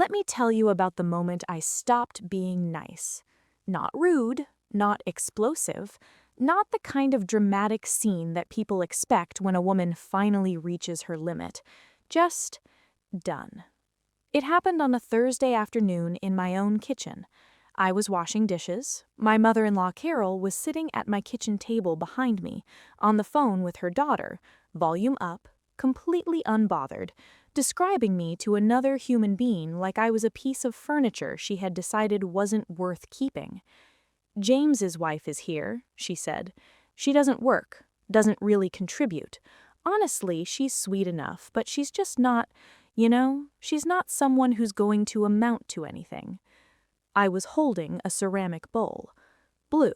Let me tell you about the moment I stopped being nice. Not rude, not explosive, not the kind of dramatic scene that people expect when a woman finally reaches her limit. Just done. It happened on a Thursday afternoon in my own kitchen. I was washing dishes. My mother-in-law Carol was sitting at my kitchen table behind me, on the phone with her daughter, volume up, completely unbothered, describing me to another human being like I was a piece of furniture she had decided wasn't worth keeping. "James's wife is here," she said. "She doesn't work, doesn't really contribute. Honestly, she's sweet enough, but she's just not, she's not someone who's going to amount to anything." I was holding a ceramic bowl. Blue.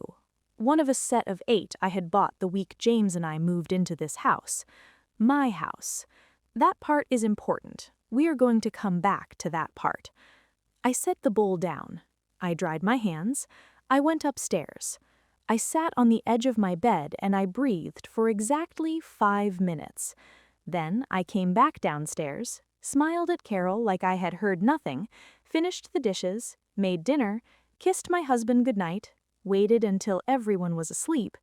One of a set of 8 I had bought the week James and I moved into this house. My house. That part is important. We are going to come back to that part. I set the bowl down. I dried my hands. I went upstairs. I sat on the edge of my bed and I breathed for exactly 5 minutes. Then I came back downstairs, smiled at Carol like I had heard nothing, finished the dishes, made dinner, kissed my husband goodnight, waited until everyone was asleep,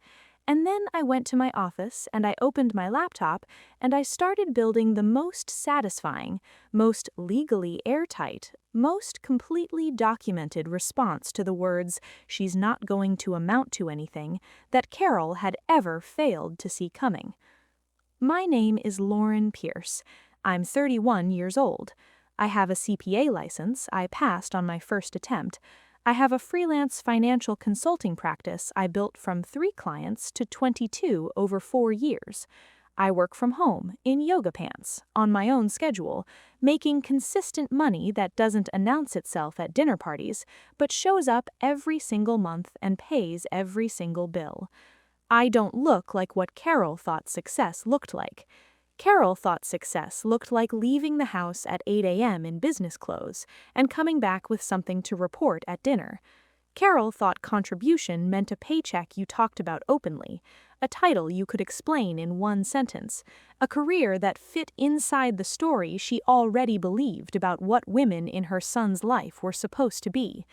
and then I went to my office and I opened my laptop and I started building the most satisfying, most legally airtight, most completely documented response to the words "she's not going to amount to anything" that Carol had ever failed to see coming. My name is Lauren Pierce. I'm 31 years old. I have a CPA license I passed on my first attempt. I have a freelance financial consulting practice I built from 3 clients to 22 over 4 years. I work from home, in yoga pants, on my own schedule, making consistent money that doesn't announce itself at dinner parties, but shows up every single month and pays every single bill. I don't look like what Carol thought success looked like. Carol thought success looked like leaving the house at 8 a.m. in business clothes and coming back with something to report at dinner. Carol thought contribution meant a paycheck you talked about openly, a title you could explain in one sentence, a career that fit inside the story she already believed about what women in her son's life were supposed to be.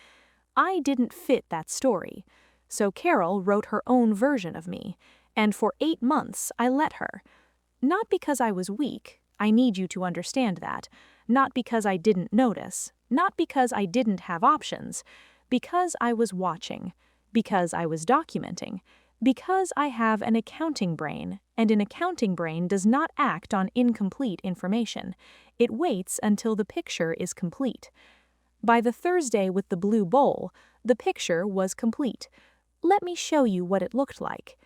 I didn't fit that story. So Carol wrote her own version of me, and for 8 months I let her. Not because I was weak, I need you to understand that, not because I didn't notice, not because I didn't have options, because I was watching, because I was documenting, because I have an accounting brain, and an accounting brain does not act on incomplete information. It waits until the picture is complete. By the Thursday with the blue bowl, the picture was complete. Let me show you what it looked like.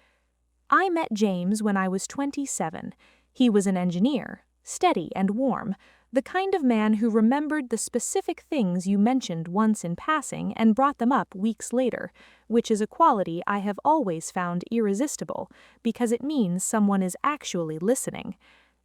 I met James when I was 27. He was an engineer, steady and warm, the kind of man who remembered the specific things you mentioned once in passing and brought them up weeks later, which is a quality I have always found irresistible because it means someone is actually listening.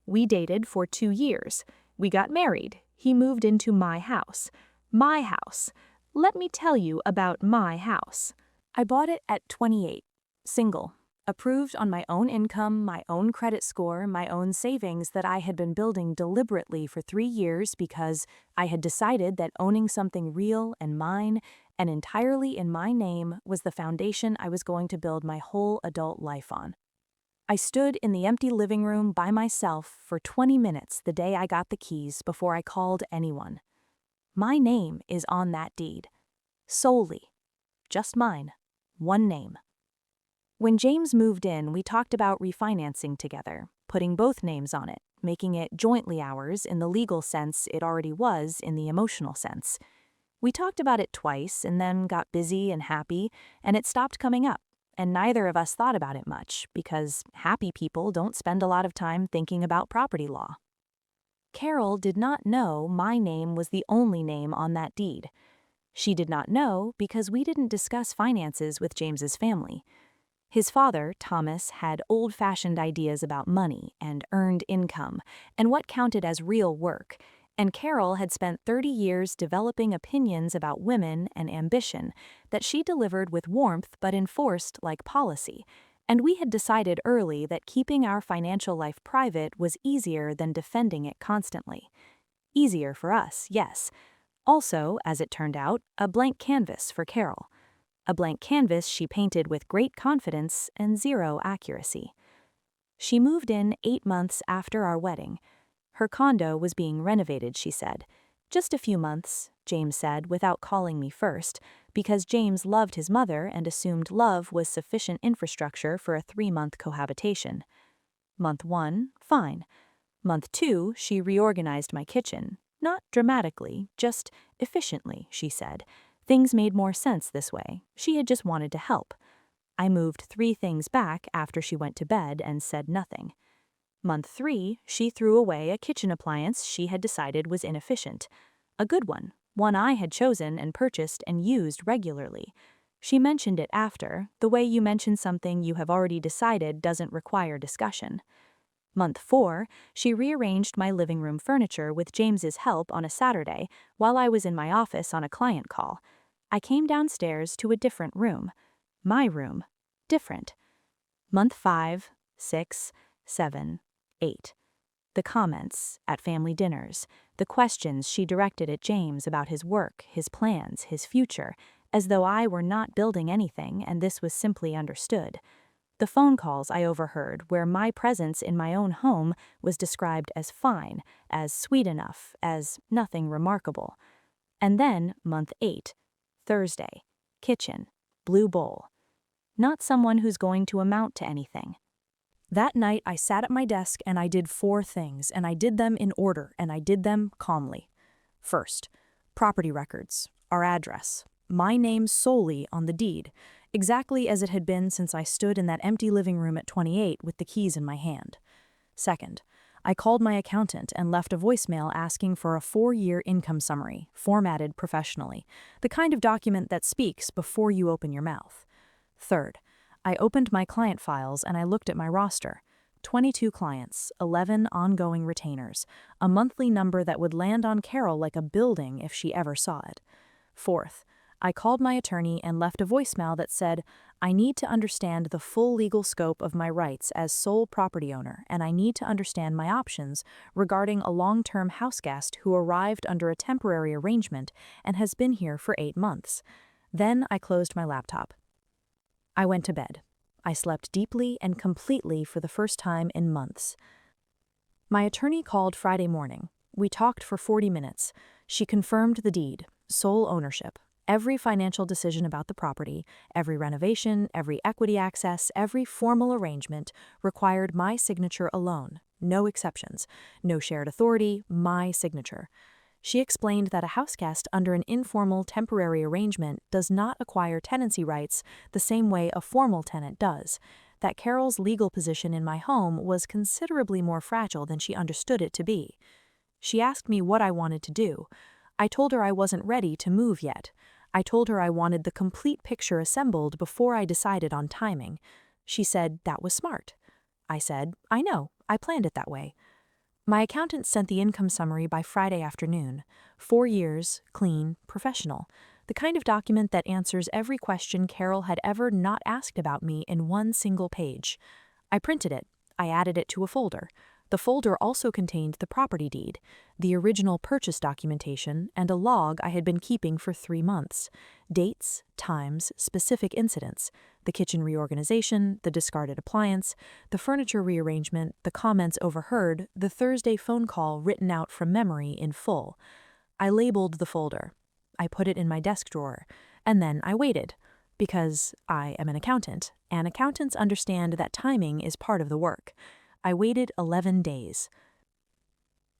We dated for 2 years. We got married. He moved into my house. My house. Let me tell you about my house. I bought it at 28, single. Approved on my own income, my own credit score, my own savings that I had been building deliberately for 3 years because I had decided that owning something real and mine and entirely in my name was the foundation I was going to build my whole adult life on. I stood in the empty living room by myself for 20 minutes the day I got the keys before I called anyone. My name is on that deed. Solely. Just mine. One name. When James moved in, we talked about refinancing together, putting both names on it, making it jointly ours in the legal sense it already was in the emotional sense. We talked about it twice and then got busy and happy, and it stopped coming up, and neither of us thought about it much because happy people don't spend a lot of time thinking about property law. Carol did not know my name was the only name on that deed. She did not know because we didn't discuss finances with James's family. His father, Thomas, had old-fashioned ideas about money and earned income and what counted as real work, and Carol had spent 30 years developing opinions about women and ambition that she delivered with warmth but enforced like policy, and we had decided early that keeping our financial life private was easier than defending it constantly. Easier for us, yes. Also, as it turned out, a blank canvas for Carol. A blank canvas she painted with great confidence and zero accuracy. She moved in 8 months after our wedding. Her condo was being renovated, she said. Just a few months, James said, without calling me first, because James loved his mother and assumed love was sufficient infrastructure for a 3-month cohabitation. Month 1, fine. Month 2, she reorganized my kitchen. Not dramatically, just efficiently, she said. Things made more sense this way. She had just wanted to help. I moved 3 things back after she went to bed and said nothing. Month 3, she threw away a kitchen appliance she had decided was inefficient. A good one I had chosen and purchased and used regularly. She mentioned it after, the way you mention something you have already decided doesn't require discussion. Month 4, she rearranged my living room furniture with James's help on a Saturday while I was in my office on a client call. I came downstairs to a different room. My room. Different. Month 5, 6, 7, 8. The comments at family dinners, the questions she directed at James about his work, his plans, his future, as though I were not building anything and this was simply understood. The phone calls I overheard where my presence in my own home was described as fine, as sweet enough, as nothing remarkable. And then, month 8, Thursday, kitchen, blue bowl. Not someone who's going to amount to anything. That night I sat at my desk and I did 4 things, and I did them in order, and I did them calmly. First, property records, our address, my name solely on the deed, exactly as it had been since I stood in that empty living room at 28 with the keys in my hand. Second, I called my accountant and left a voicemail asking for a 4-year income summary, formatted professionally, the kind of document that speaks before you open your mouth. Third, I opened my client files and I looked at my roster. 22 clients, 11 ongoing retainers, a monthly number that would land on Carol like a building if she ever saw it. Fourth, I called my attorney and left a voicemail that said, I need to understand the full legal scope of my rights as sole property owner, and I need to understand my options regarding a long-term house guest who arrived under a temporary arrangement and has been here for 8 months. Then I closed my laptop. I went to bed. I slept deeply and completely for the first time in months. My attorney called Friday morning. We talked for 40 minutes. She confirmed the deed, sole ownership, every financial decision about the property, every renovation, every equity access, every formal arrangement required my signature alone, no exceptions, no shared authority, my signature. She explained that a houseguest under an informal temporary arrangement does not acquire tenancy rights the same way a formal tenant does, that Carol's legal position in my home was considerably more fragile than she understood it to be. She asked me what I wanted to do. I told her I wasn't ready to move yet. I told her I wanted the complete picture assembled before I decided on timing. She said that was smart. I said, I know, I planned it that way. My accountant sent the income summary by Friday afternoon. 4 years, clean, professional. The kind of document that answers every question Carol had ever not asked about me in one single page. I printed it. I added it to a folder. The folder also contained the property deed, the original purchase documentation, and a log I had been keeping for 3 months. Dates, times, specific incidents, the kitchen reorganization, the discarded appliance, the furniture rearrangement, the comments overheard, the Thursday phone call written out from memory in full. I labeled the folder. I put it in my desk drawer, and then I waited. Because I am an accountant, and accountants understand that timing is part of the work. I waited 11 days.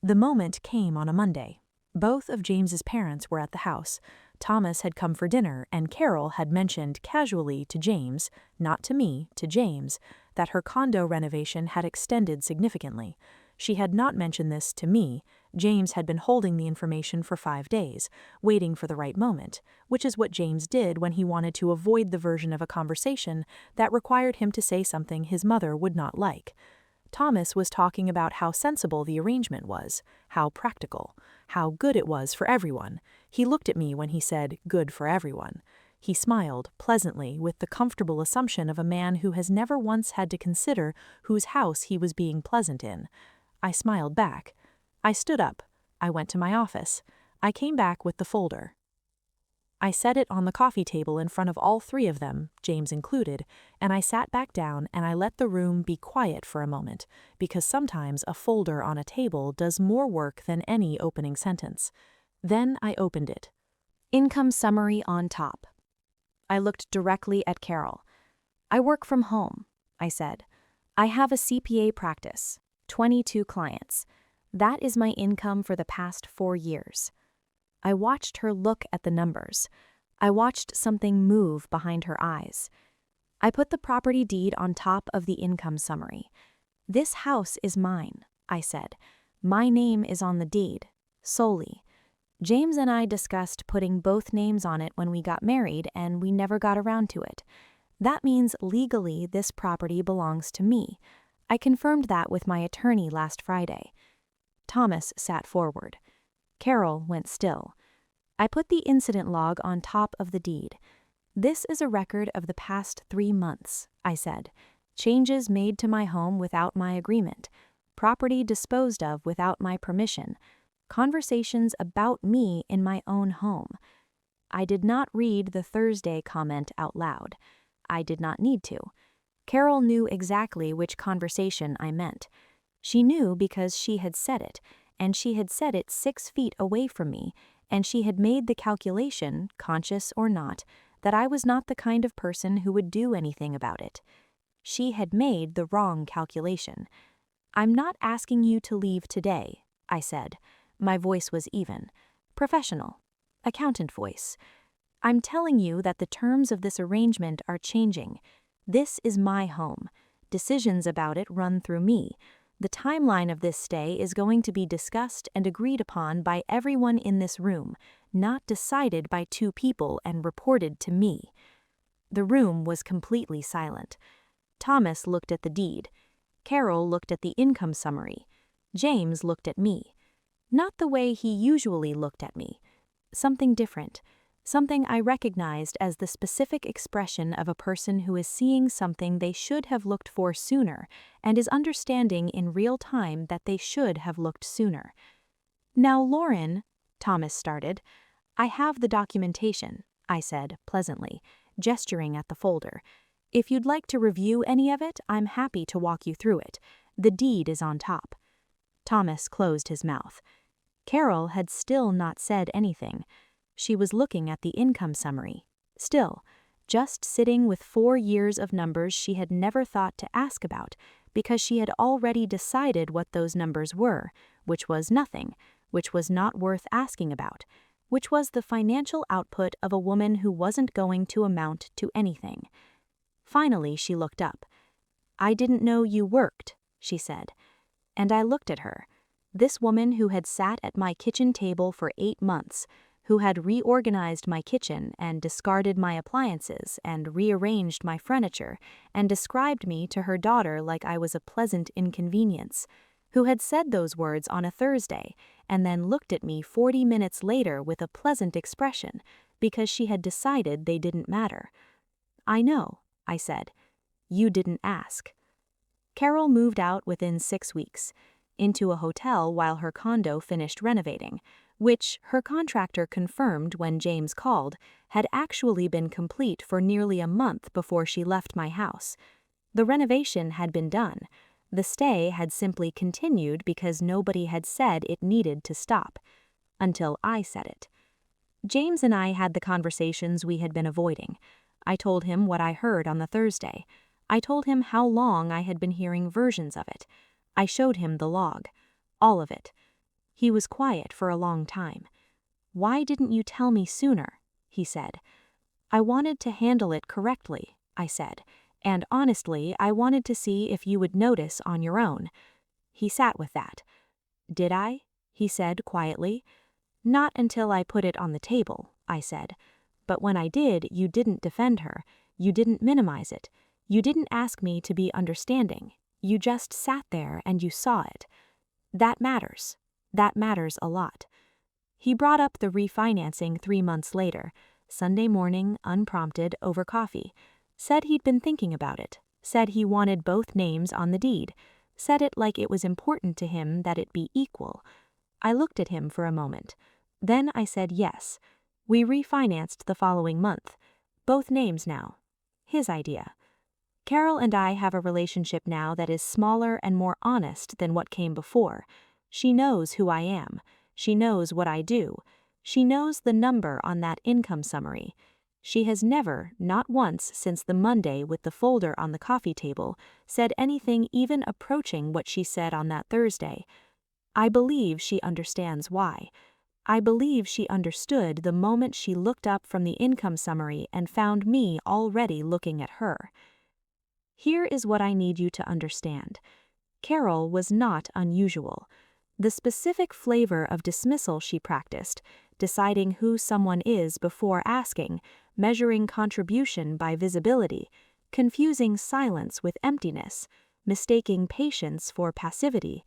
The moment came on a Monday. Both of James's parents were at the house. Thomas had come for dinner, and Carol had mentioned casually to James, not to me, to James, that her condo renovation had extended significantly. She had not mentioned this to me. James had been holding the information for 5 days, waiting for the right moment, which is what James did when he wanted to avoid the version of a conversation that required him to say something his mother would not like. Thomas was talking about how sensible the arrangement was, how practical, how good it was for everyone. He looked at me when he said, good for everyone. He smiled, pleasantly, with the comfortable assumption of a man who has never once had to consider whose house he was being pleasant in. I smiled back. I stood up. I went to my office. I came back with the folder. I set it on the coffee table in front of all three of them, James included, and I sat back down and I let the room be quiet for a moment, because sometimes a folder on a table does more work than any opening sentence. Then I opened it. Income summary on top. I looked directly at Carol. I work from home, I said. I have a CPA practice, 22 clients. That is my income for the past 4 years. I watched her look at the numbers. I watched something move behind her eyes. I put the property deed on top of the income summary. This house is mine, I said. My name is on the deed, solely. James and I discussed putting both names on it when we got married, and we never got around to it. That means legally this property belongs to me. I confirmed that with my attorney last Friday. Thomas sat forward. Carol went still. I put the incident log on top of the deed. This is a record of the past 3 months, I said. Changes made to my home without my agreement. Property disposed of without my permission. Conversations about me in my own home. I did not read the Thursday comment out loud. I did not need to. Carol knew exactly which conversation I meant. She knew because she had said it, and she had said it 6 feet away from me, and she had made the calculation, conscious or not, that I was not the kind of person who would do anything about it. She had made the wrong calculation. I'm not asking you to leave today, I said. My voice was even. Professional. Accountant voice. I'm telling you that the terms of this arrangement are changing. This is my home. Decisions about it run through me. The timeline of this stay is going to be discussed and agreed upon by everyone in this room, not decided by 2 people and reported to me. The room was completely silent. Thomas looked at the deed. Carol looked at the income summary. James looked at me. Not the way he usually looked at me. Something different. Something I recognized as the specific expression of a person who is seeing something they should have looked for sooner and is understanding in real time that they should have looked sooner. Now, Lauren, Thomas started. I have the documentation, I said pleasantly, gesturing at the folder. If you'd like to review any of it, I'm happy to walk you through it. The deed is on top. Thomas closed his mouth. Carol had still not said anything. She was looking at the income summary. Still, just sitting with 4 years of numbers she had never thought to ask about, because she had already decided what those numbers were, which was nothing, which was not worth asking about, which was the financial output of a woman who wasn't going to amount to anything. Finally, she looked up. I didn't know you worked, she said. And I looked at her. This woman who had sat at my kitchen table for 8 months, who had reorganized my kitchen and discarded my appliances and rearranged my furniture and described me to her daughter like I was a pleasant inconvenience, who had said those words on a Thursday and then looked at me 40 minutes later with a pleasant expression because she had decided they didn't matter. I know, I said. You didn't ask. Carol moved out within 6 weeks, into a hotel while her condo finished renovating, which, her contractor confirmed when James called, had actually been complete for nearly a month before she left my house. The renovation had been done. The stay had simply continued because nobody had said it needed to stop. Until I said it. James and I had the conversations we had been avoiding. I told him what I heard on the Thursday. I told him how long I had been hearing versions of it. I showed him the log. All of it. He was quiet for a long time. Why didn't you tell me sooner? He said. I wanted to handle it correctly, I said, and honestly, I wanted to see if you would notice on your own. He sat with that. Did I? He said quietly. Not until I put it on the table, I said. But when I did, you didn't defend her. You didn't minimize it. You didn't ask me to be understanding. You just sat there and you saw it. That matters. That matters a lot. He brought up the refinancing 3 months later, Sunday morning, unprompted, over coffee. Said he'd been thinking about it. Said he wanted both names on the deed. Said it like it was important to him that it be equal. I looked at him for a moment. Then I said yes. We refinanced the following month. Both names now. His idea. Carol and I have a relationship now that is smaller and more honest than what came before. She knows who I am. She knows what I do. She knows the number on that income summary. She has never, not once since the Monday with the folder on the coffee table, said anything even approaching what she said on that Thursday. I believe she understands why. I believe she understood the moment she looked up from the income summary and found me already looking at her. Here is what I need you to understand. Carol was not unusual. The specific flavor of dismissal she practiced, deciding who someone is before asking, measuring contribution by visibility, confusing silence with emptiness, mistaking patience for passivity,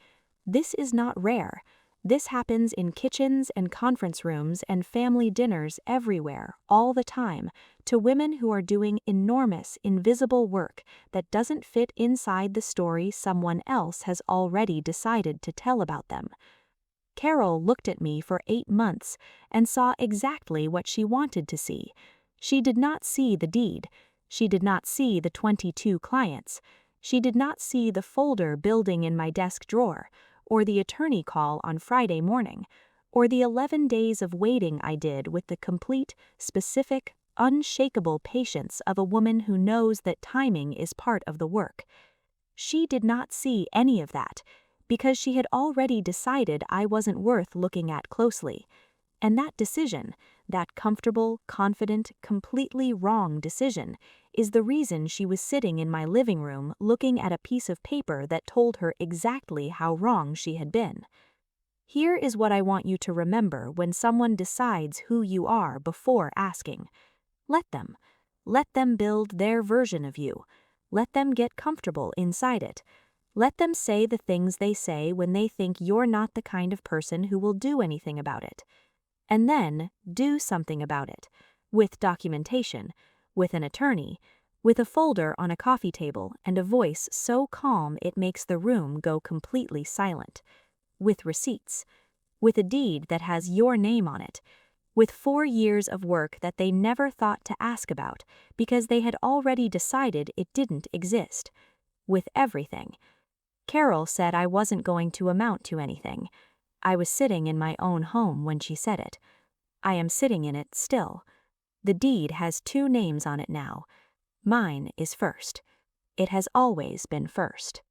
this is not rare. This happens in kitchens and conference rooms and family dinners everywhere, all the time, to women who are doing enormous, invisible work that doesn't fit inside the story someone else has already decided to tell about them. Carol looked at me for 8 months and saw exactly what she wanted to see. She did not see the deed. She did not see the 22 clients. She did not see the folder building in my desk drawer, or the attorney call on Friday morning, or the 11 days of waiting I did with the complete, specific, unshakable patience of a woman who knows that timing is part of the work. She did not see any of that, because she had already decided I wasn't worth looking at closely. And that decision, that comfortable, confident, completely wrong decision, is the reason she was sitting in my living room looking at a piece of paper that told her exactly how wrong she had been. Here is what I want you to remember when someone decides who you are before asking. Let them. Let them build their version of you. Let them get comfortable inside it. Let them say the things they say when they think you're not the kind of person who will do anything about it. And then do something about it, with documentation, with an attorney, with a folder on a coffee table and a voice so calm it makes the room go completely silent, with receipts, with a deed that has your name on it, with 4 years of work that they never thought to ask about because they had already decided it didn't exist, with everything. Carol said I wasn't going to amount to anything. I was sitting in my own home when she said it. I am sitting in it still. The deed has 2 names on it now. Mine is first. It has always been first.